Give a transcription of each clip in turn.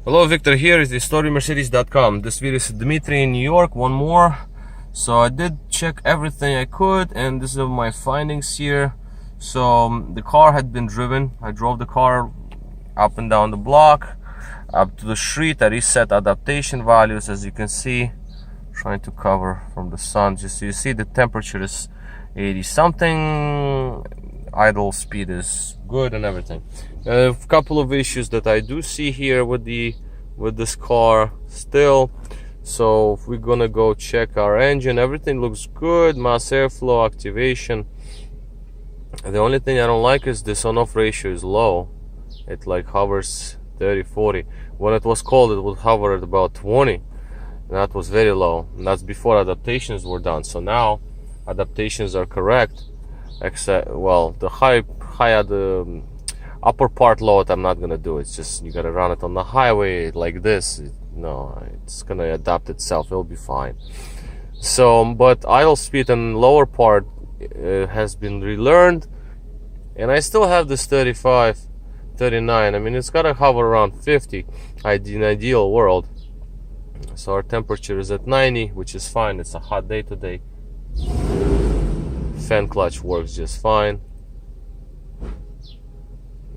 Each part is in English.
Hello, Victor here is the storymercedes.com. This video is Dmitry in New York, one more. So I did check everything I could, and this is my findings here. So the car had been driven. I drove the car up and down the block, up to the street. I reset adaptation values, as you can see. Trying to cover from the sun. Just so you see the temperature is 80 something. Idle speed is good and everything. A couple of issues that I do see here with this car still. So if we're gonna go check our engine, everything looks good. Mass airflow activation. The only thing I don't like is this on-off ratio is low. It like hovers 30-40. When it was cold, it would hover at about 20. And that was very low, and that's before adaptations were done. So now adaptations are correct, except, well, the the upper part load I'm not gonna do. It's just you gotta run it on the highway like this. No, it's gonna adapt itself. It'll be fine. So, but idle speed and lower part has been relearned, and I still have this 35, 39. I mean, it's gotta hover around 50 in ideal world. So our temperature is at 90, which is fine. It's a hot day today. Fan clutch works just fine.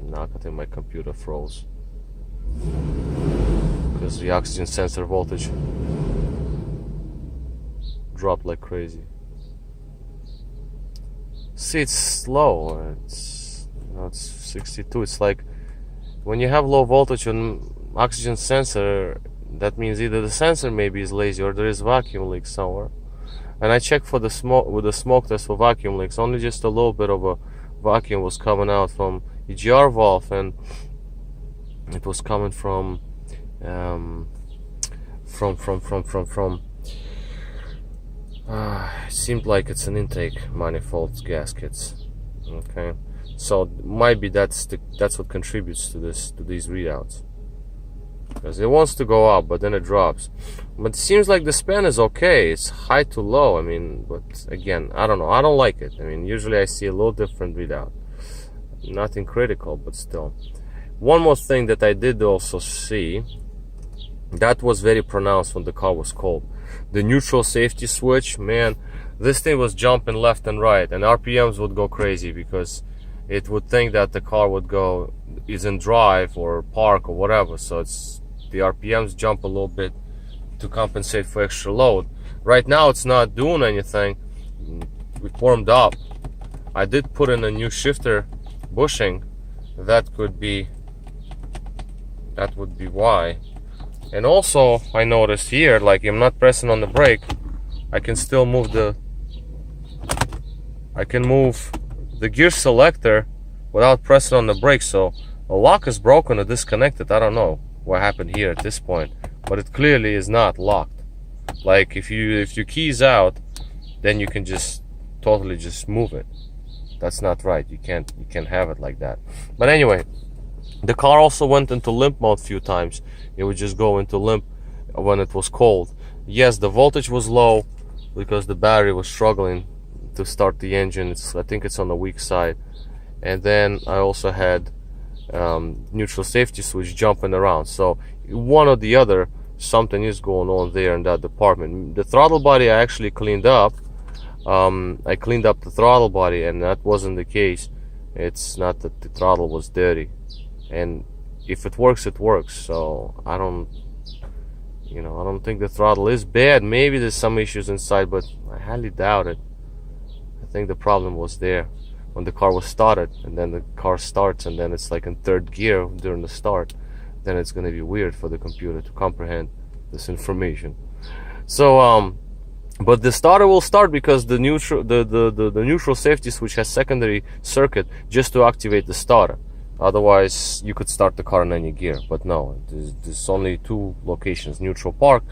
Now I think my computer froze because the oxygen sensor voltage dropped like crazy. See, it's slow. It's 62. It's like when you have low voltage on oxygen sensor, that means either the sensor maybe is lazy or there is vacuum leak somewhere. And I checked for the smoke with the smoke test for vacuum leaks. Only just a little bit of a vacuum was coming out from EGR valve, and it was coming from it seemed like it's an intake manifold gaskets. Okay, so might be that's what contributes to these readouts, because it wants to go up but then it drops. But it seems like the span is okay. It's high to low. I mean, but again, I don't know. I don't like it. I mean, usually I see a little different readout. Nothing critical, but still. One more thing that I did also see that was very pronounced when the car was cold. The neutral safety switch, man, this thing was jumping left and right, and RPMs would go crazy because it would think that the car is in drive or park or whatever. So it's the RPMs jump a little bit to compensate for extra load. Right now it's not doing anything. We warmed up. I did put in a new shifter bushing. That would be why. And also I noticed here, like I'm not pressing on the brake, I can still move the gear selector without pressing on the brake. So the lock is broken or disconnected. I don't know what happened here at this point, but it clearly is not locked. Like if your keys out, then you can just totally just move it. That's not right. You can't have it like that. But anyway, the car also went into limp mode a few times. It would just go into limp when it was cold. Yes, the voltage was low because the battery was struggling to start the engine. I think it's on the weak side. And then I also had neutral safety switch jumping around. So one or the other, something is going on there in that department. The throttle body I actually cleaned up. I cleaned up the throttle body, and that wasn't the case. It's not that the throttle was dirty, and if it works, it works. So I don't think the throttle is bad. Maybe there's some issues inside, but I highly doubt it. I think the problem was there when the car was started, and then the car starts and then it's like in third gear during the start. Then it's going to be weird for the computer to comprehend this information. So but the starter will start because the neutral safety switch has secondary circuit just to activate the starter. Otherwise you could start the car in any gear, but no, there's only two locations. Neutral park,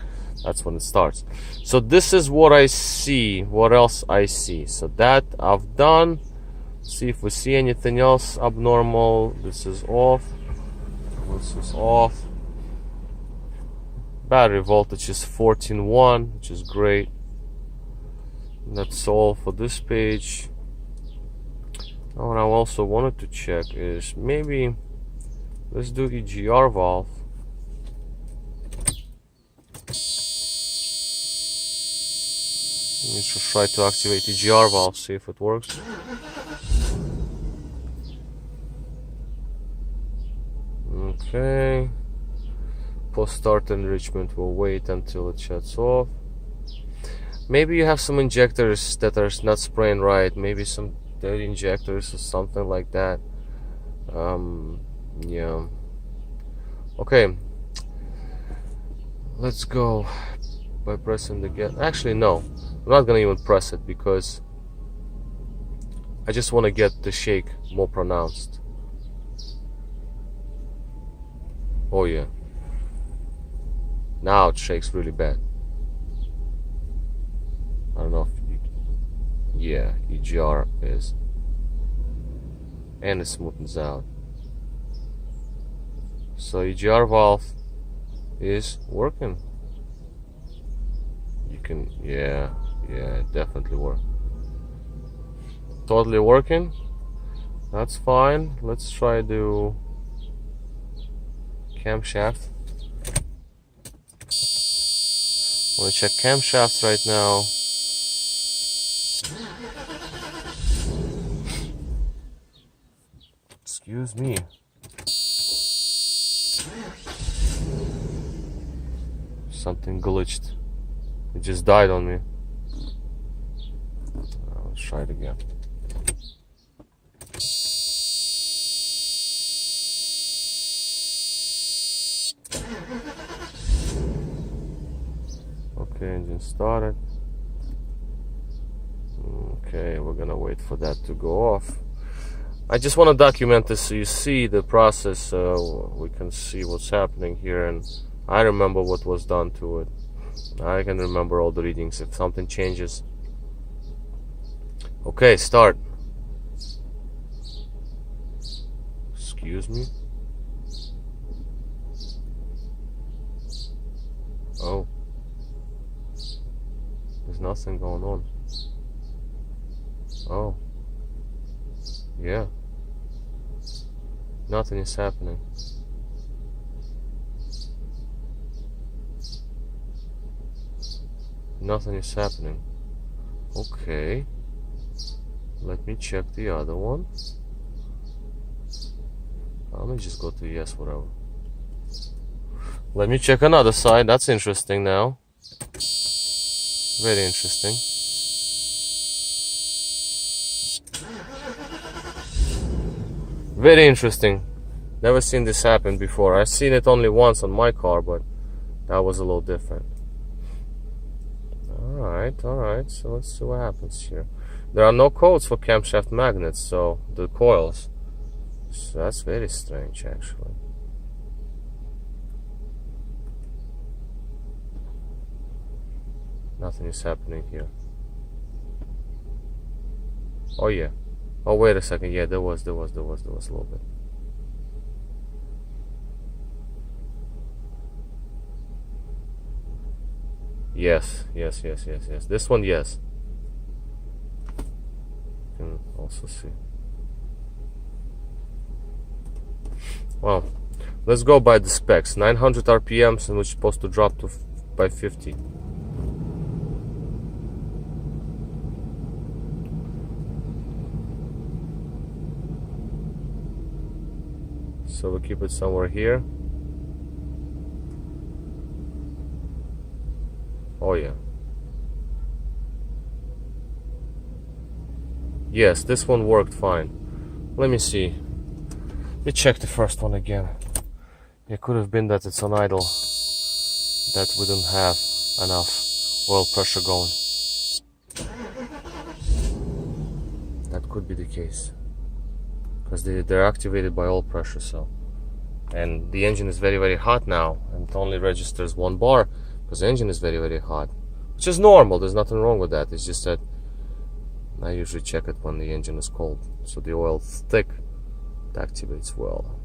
that's when it starts. So this is what I see. What else I see? So that I've done. See if we see anything else abnormal. This is off. This is off. Battery voltage is 14.1, which is great. That's all for this page. What I also wanted to check is maybe let's do EGR valve. Let me just try to activate the GR valve, see if it works. Okay. Post-start enrichment will wait until it shuts off. Maybe you have some injectors that are not spraying right. Maybe some dirty injectors or something like that. Yeah. Okay. Let's go by pressing the gas. Actually, no. I'm not gonna even press it because I just want to get the shake more pronounced. Oh yeah. Now it shakes really bad. I don't know if you, yeah, EGR is, and it smoothens out. So EGR valve is working. You can, yeah, it definitely works. Totally working. That's fine. Let's try to camshaft. I'm gonna check camshaft right now. Excuse me. Something glitched. It just died on me. Let's try it again. Okay, engine started. Okay, we're gonna wait for that to go off. I just want to document this so you see the process, we can see what's happening here, and I remember what was done to it. I can remember all the readings if something changes. Okay, start. Excuse me. Oh. There's nothing going on. Oh. Yeah. Nothing is happening. Nothing is happening. Okay. Let me check the other one. Let me just go to yes, whatever. Let me check another side. That's interesting now. Very interesting. Very interesting. Never seen this happen before. I've seen it only once on my car, but that was a little different. Alright, so let's see what happens here. There are no codes for camshaft magnets, so the coils. So that's very strange, actually. Nothing is happening here. Oh yeah. Oh wait a second. Yeah, there was a little bit. Yes. This one, yes. You can also see. Well, let's go by the specs. 900 RPMs, and we're supposed to drop to by 50. So we'll keep it somewhere here. Oh yeah. Yes, this one worked fine. Let me see. Let me check the first one again. It could have been that it's on idle, that we don't have enough oil pressure going. That could be the case, because they're activated by oil pressure. So, and the engine is very, very hot now, and it only registers 1 bar because the engine is very, very hot, which is normal. There's nothing wrong with that. It's just that I usually check it when the engine is cold, so the oil is thick. It activates well.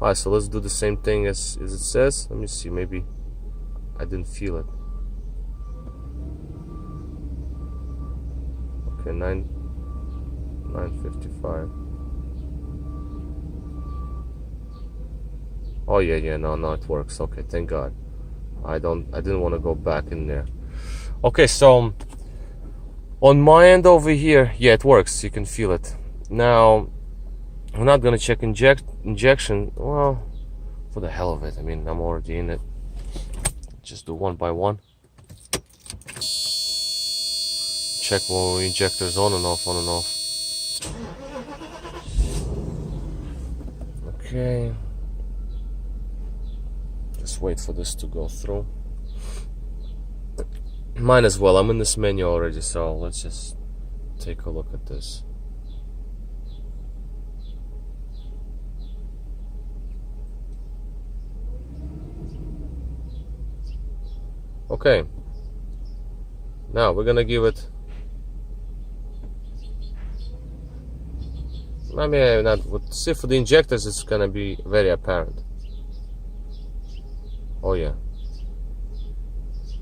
Alright, so let's do the same thing as it says. Let me see, maybe I didn't feel it. Okay, 955. Oh yeah, no, it works. Okay, thank God. I didn't want to go back in there. Okay, so On my end over here, yeah, it works. You can feel it. Now, we're not gonna check injection. Well, for the hell of it. I mean, I'm already in it. Just do one by one. Check more injectors on and off, on and off. Okay. Just wait for this to go through. Mine as well. I'm in this menu already, so let's just take a look at this. Okay. Now we're gonna give it. I mean, not. See, for the injectors, it's gonna be very apparent. Oh yeah.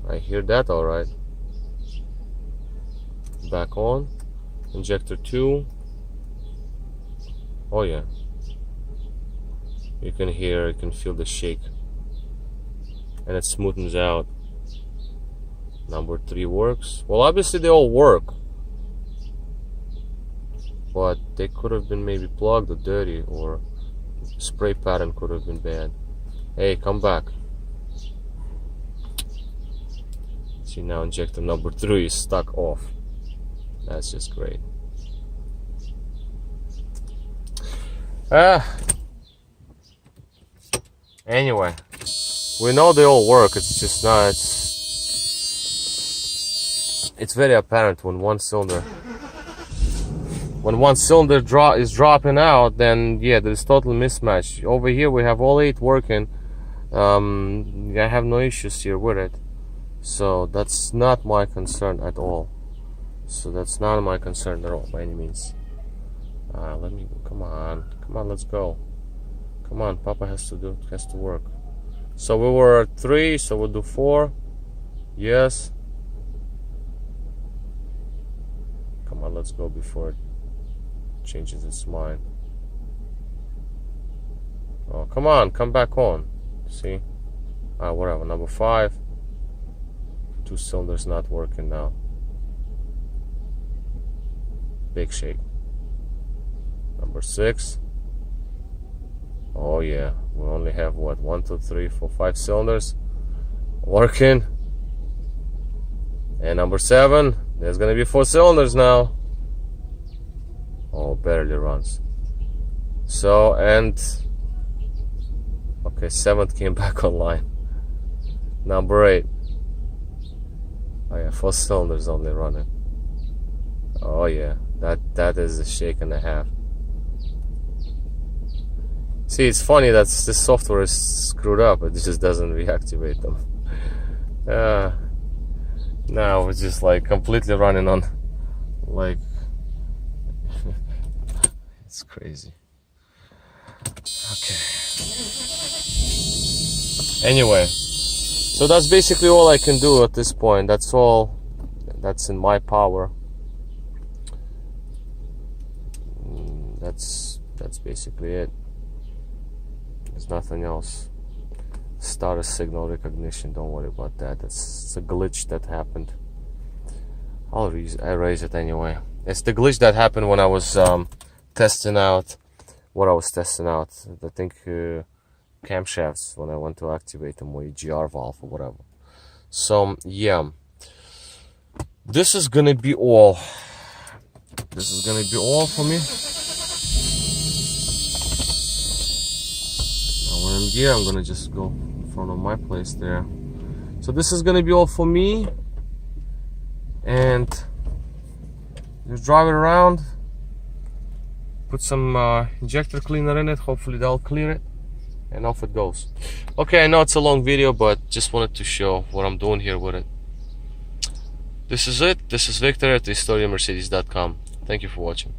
I hear that all right. Back on. Injector 2. Oh yeah. You can hear, you can feel the shake. And it smoothens out. Number 3 works. Well, obviously they all work. But they could have been maybe plugged or dirty, or spray pattern could have been bad. Hey, come back. See, now injector number 3 is stuck off. That's just great. Anyway, we know they all work. It's just not. It's very apparent when one cylinder is dropping out. Then yeah, there's total mismatch. Over here we have all 8 working. I have no issues here with it. So that's not my concern at all. That's not my concern at all by any means. Come on, let's go. Come on, Papa has to work. So we were at 3, so we'll do 4. Yes. Come on, let's go before it changes its mind. Oh, come on, come back on. See? Whatever, number 5. 2 cylinders not working now. Big shake. Number 6. Oh yeah, we only have what, 1, 2, 3, 4, 5 cylinders working. And number 7, there's gonna be 4 cylinders now. Oh, barely runs. So, and okay, 7th came back online. Number 8. Oh yeah, 4 cylinders only running. Oh yeah, that is a shake and a half. See, it's funny that this software is screwed up. It just doesn't reactivate them. Now it's just like completely running on, like, it's crazy. Okay. Anyway. So that's basically all I can do at this point. That's all that's in my power. That's basically it. There's nothing else. Status signal recognition, don't worry about that. It's a glitch that happened. I'll erase it anyway. It's the glitch that happened when I was testing out what I was testing out. I think camshafts, when I want to activate them, or EGR valve or whatever. So yeah, this is gonna be all. This is gonna be all for me. Now when I'm here, I'm gonna just go in front of my place there. So this is gonna be all for me, and just drive it around, put some injector cleaner in it. Hopefully that'll clear it. And off it goes. Okay, I know it's a long video, but just wanted to show what I'm doing here with it. This is it. This is Victor at historiamercedes.com. Thank you for watching.